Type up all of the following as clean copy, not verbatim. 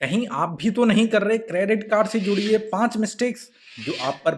कहीं आप भी तो नहीं कर रहे क्रेडिट कार्ड से जुड़ी ये 5 मिस्टेक्स जो आप पर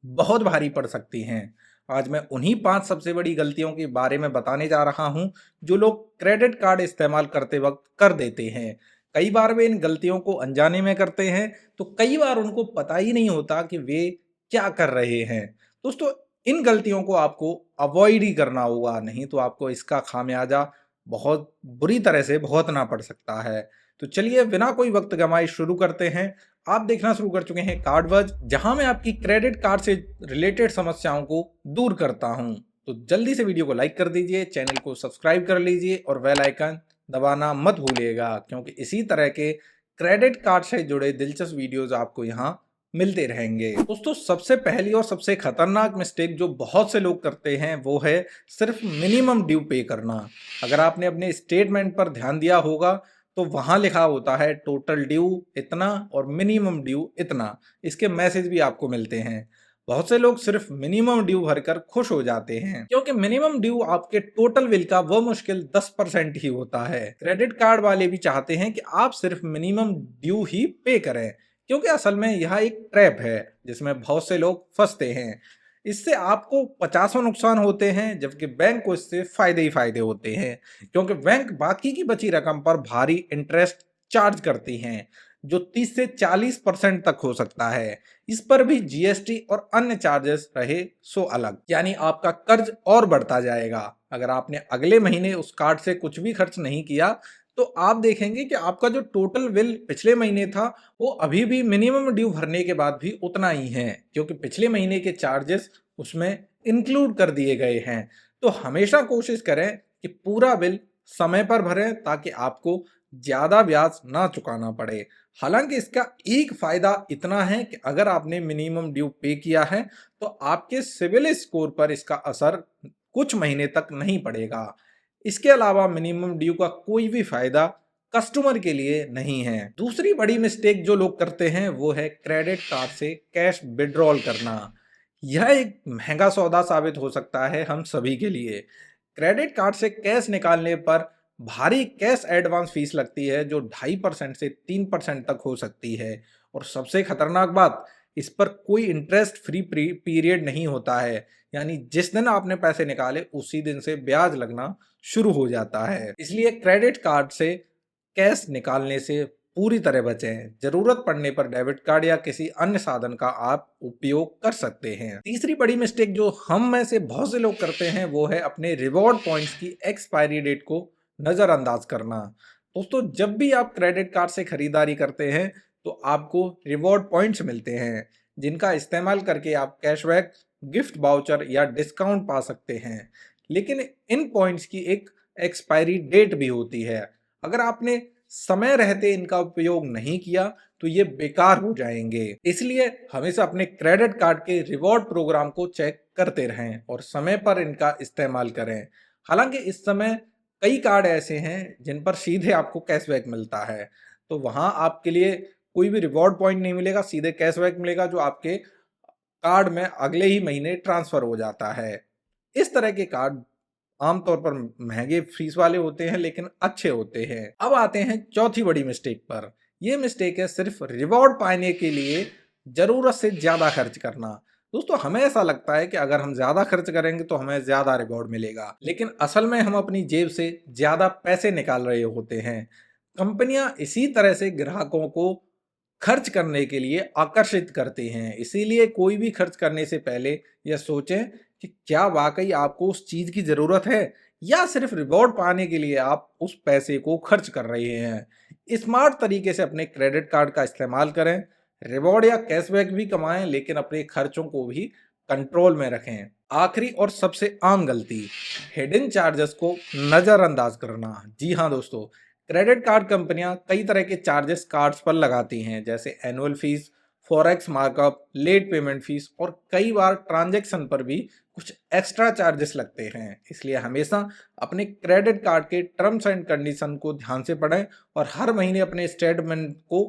बहुत भारी पड़ सकती हैं। आज मैं उन्हीं 5 सबसे बड़ी गलतियों के बारे में बताने जा रहा हूं जो लोग क्रेडिट कार्ड इस्तेमाल करते वक्त कर देते हैं। कई बार वे इन गलतियों को अनजाने में करते हैं, तो कई बार उनको पता ही नहीं होता कि वे क्या कर रहे हैं। दोस्तों, इन गलतियों को आपको अवॉइड ही करना होगा, नहीं तो आपको इसका खामियाजा बहुत बुरी तरह से भुगतना पड़ सकता है। तो चलिए बिना कोई वक्त गंवाए शुरू करते हैं। आप देखना शुरू कर चुके हैं कार्डवज, जहां मैं आपकी क्रेडिट कार्ड से रिलेटेड समस्याओं को दूर करता हूं। तो जल्दी से वीडियो को लाइक कर दीजिए, चैनल को सब्सक्राइब कर लीजिए और बेल आइकन दबाना मत भूलिएगा, क्योंकि इसी तरह के क्रेडिट कार्ड से जुड़े दिलचस्प वीडियोज आपको यहाँ मिलते रहेंगे। दोस्तों, सबसे पहली और सबसे खतरनाक मिस्टेक जो बहुत से लोग करते हैं वो है सिर्फ मिनिमम ड्यू पे करना। अगर आपने अपने स्टेटमेंट पर ध्यान दिया होगा तो वहां लिखा होता है टोटल ड्यू इतना और मिनिमम ड्यू इतना। इसके मैसेज भी आपको मिलते हैं। बहुत से लोग सिर्फ मिनिमम ड्यू भरकर खुश हो जाते हैं, क्योंकि मिनिमम ड्यू आपके टोटल बिल का वो मुश्किल 10% ही होता है। क्रेडिट कार्ड वाले भी चाहते हैं कि आप सिर्फ मिनिमम ड्यू ही पे करें, क्योंकि असल में यह एक ट्रैप है जिसमें बहुत से लोग फंसते हैं। इससे आपको पचासों नुकसान होते हैं, जबकि बैंक को इससे फायदे ही फायदे होते हैं, क्योंकि बैंक बाकी की बची रकम पर भारी इंटरेस्ट चार्ज करती हैं, जो 30 से 40% तक हो सकता है। इस पर भी जीएसटी और अन्य चार्जेस रहे सो अलग, यानी आपका कर्ज और बढ़ता जाएगा। अगर आपने अगले महीने उस कार्ड से कुछ भी खर्च नहीं किया तो आप देखेंगे कि आपका जो टोटल बिल पिछले महीने था वो अभी भी मिनिमम ड्यू भरने के बाद भी उतना ही है, क्योंकि पिछले महीने के चार्जेस उसमें इंक्लूड कर दिए गए हैं। तो हमेशा कोशिश करें कि पूरा बिल समय पर भरें, ताकि आपको ज्यादा ब्याज ना चुकाना पड़े। हालांकि इसका एक फायदा इतना है कि अगर आपने मिनिमम ड्यू पे किया है तो आपके सिविल स्कोर पर इसका असर कुछ महीने तक नहीं पड़ेगा। इसके अलावा मिनिमम ड्यू का कोई भी फायदा कस्टमर के लिए नहीं है। दूसरी बड़ी मिस्टेक जो लोग करते हैं वो है क्रेडिट कार्ड से कैश विड्रॉल करना। यह एक महंगा सौदा साबित हो सकता है हम सभी के लिए। क्रेडिट कार्ड से कैश निकालने पर भारी कैश एडवांस फीस लगती है, जो 2.5% से 3% तक हो सकती है। और सबसे खतरनाक बात, इस पर कोई इंटरेस्ट फ्री पीरियड नहीं होता है, यानी जिस दिन आपने पैसे निकाले उसी दिन से ब्याज लगना शुरू हो जाता है। इसलिए क्रेडिट कार्ड से कैश निकालने से पूरी तरह बचें। जरूरत पड़ने पर डेबिट कार्ड या किसी अन्य साधन का आप उपयोग कर सकते हैं। तीसरी बड़ी मिस्टेक जो हम में से बहुत से लोग करते हैं वो है अपने रिवॉर्ड पॉइंट्स की एक्सपायरी डेट को नजरअंदाज करना। दोस्तों, जब भी आप क्रेडिट कार्ड से खरीदारी करते हैं तो आपको रिवॉर्ड पॉइंट्स मिलते हैं, जिनका इस्तेमाल करके आप कैशबैक, गिफ्ट वाउचर या डिस्काउंट पा सकते हैं। लेकिन इन पॉइंट्स की एक एक्सपायरी डेट भी होती है। अगर आपने समय रहते इनका उपयोग नहीं किया तो ये बेकार हो जाएंगे। इसलिए हमेशा अपने क्रेडिट कार्ड के रिवॉर्ड प्रोग्राम को चेक करते रहें और समय पर इनका इस्तेमाल करें। हालांकि इस समय कई कार्ड ऐसे हैं जिन पर सीधे आपको कैशबैक मिलता है, तो वहां आपके लिए कोई भी रिवॉर्ड पॉइंट नहीं मिलेगा, सीधे कैशबैक मिलेगा जो आपके कार्ड में अगले ही महीने ट्रांसफर हो जाता है। इस तरह के कार्ड आमतौर पर महंगे फीस वाले होते हैं, लेकिन अच्छे होते हैं। अब आते हैं चौथी बड़ी मिस्टेक पर। यह मिस्टेक है सिर्फ रिवॉर्ड पाने के लिए जरूरत से ज्यादा खर्च करना। दोस्तों, हमें ऐसा लगता है कि अगर हम ज्यादा खर्च करेंगे तो हमें ज्यादा रिवॉर्ड मिलेगा, लेकिन असल में हम अपनी जेब से ज्यादा पैसे निकाल रहे होते हैं। कंपनियां इसी तरह से ग्राहकों को खर्च करने के लिए आकर्षित करते हैं। इसीलिए कोई भी खर्च करने से पहले यह सोचें कि क्या वाकई आपको उस चीज की जरूरत है, या सिर्फ रिवॉर्ड पाने के लिए आप उस पैसे को खर्च कर रहे हैं। स्मार्ट तरीके से अपने क्रेडिट कार्ड का इस्तेमाल करें, रिवॉर्ड या कैशबैक भी कमाएं, लेकिन अपने खर्चों को भी कंट्रोल में रखें। आखिरी और सबसे आम गलती, हिडन चार्जेस को नजरअंदाज करना। जी हाँ दोस्तों, क्रेडिट कार्ड कंपनियां कई तरह के चार्जेस कार्ड्स पर लगाती हैं, जैसे annual fees, forex markup, late payment fees और कई बार ट्रांजैक्शन पर भी कुछ एक्स्ट्रा चार्जेस लगते हैं। इसलिए हमेशा अपने क्रेडिट कार्ड के टर्म्स एंड कंडीशन को ध्यान से पढ़ें और हर महीने अपने स्टेटमेंट को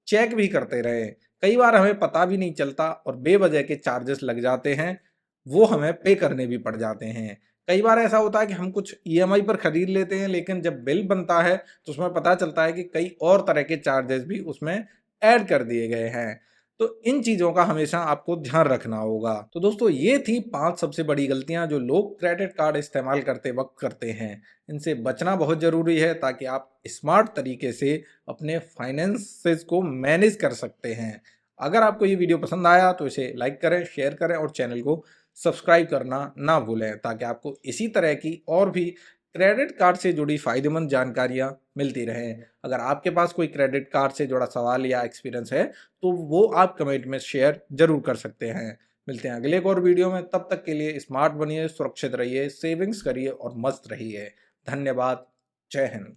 चेक भी करते रहें। कई बार हमें पता भी नहीं चलता और बेवजह के चार्जेस लग जाते हैं, वो हमें पे करने भी पड़ जाते हैं। कई बार ऐसा होता है कि हम कुछ ईएमआई पर खरीद लेते हैं, लेकिन जब बिल बनता है तो उसमें पता चलता है कि कई और तरह के चार्जेस भी उसमें ऐड कर दिए गए हैं। तो इन चीज़ों का हमेशा आपको ध्यान रखना होगा। तो दोस्तों, ये थी 5 सबसे बड़ी गलतियां जो लोग क्रेडिट कार्ड इस्तेमाल करते वक्त करते हैं। इनसे बचना बहुत ज़रूरी है ताकि आप स्मार्ट तरीके से अपने फाइनेंसेस को मैनेज कर सकते हैं। अगर आपको ये वीडियो पसंद आया तो इसे लाइक करें, शेयर करें और चैनल को सब्सक्राइब करना ना भूलें, ताकि आपको इसी तरह की और भी क्रेडिट कार्ड से जुड़ी फ़ायदेमंद जानकारियाँ मिलती रहें। अगर आपके पास कोई क्रेडिट कार्ड से जुड़ा सवाल या एक्सपीरियंस है तो वो आप कमेंट में शेयर ज़रूर कर सकते हैं। मिलते हैं अगले एक और वीडियो में, तब तक के लिए स्मार्ट बनिए, सुरक्षित रहिए, सेविंग्स करिए और मस्त रहिए। धन्यवाद। जय हिंद।